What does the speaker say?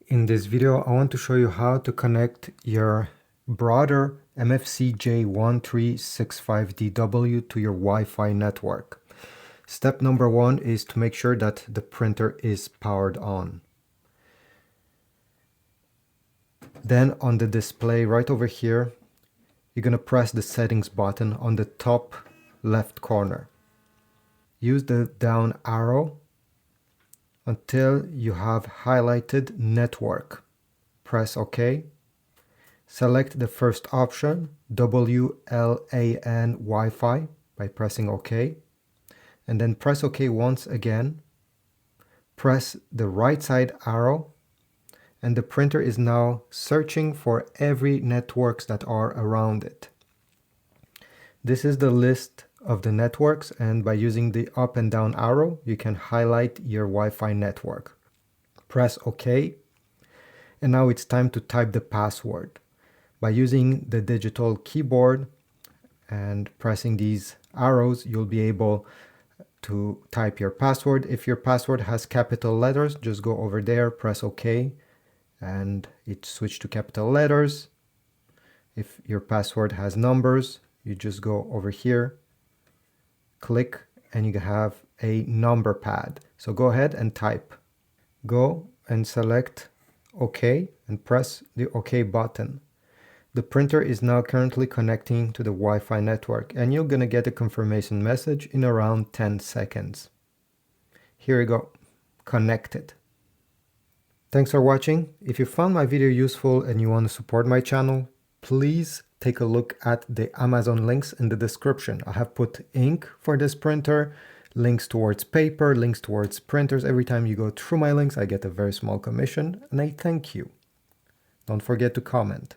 In this video, I want to show you how to connect your Brother MFC-J1365DW to your Wi-Fi network. Step number one is to make sure that the printer is powered on. Then on the display right over here, you're going to press the settings button on the top left corner. Use the down arrow until you have highlighted network. Press OK. Select the first option, WLAN Wi-Fi, by pressing OK. And then press OK once again. Press the right side arrow, and the printer is now searching for every networks that are around it. This is the list of the networks, and by using the up and down arrow, you can highlight your Wi-Fi network. Press OK, and now it's time to type the password. By using the digital keyboard and pressing these arrows, you'll be able to type your password. If your password has capital letters, just go over there, press OK, and it switched to capital letters. If your password has numbers, you just go over here, click, and you have a number pad. So go ahead and type. Go and select OK and press the OK button. The printer is now currently connecting to the Wi-Fi network, and you're going to get a confirmation message in around 10 seconds. Here you go, connected. Thanks for watching. If you found my video useful and you want to support my channel, please take a look at the Amazon links in the description. I have put ink for this printer, links towards paper, links towards printers. Every time you go through my links, I get a very small commission, and I thank you. Don't forget to comment.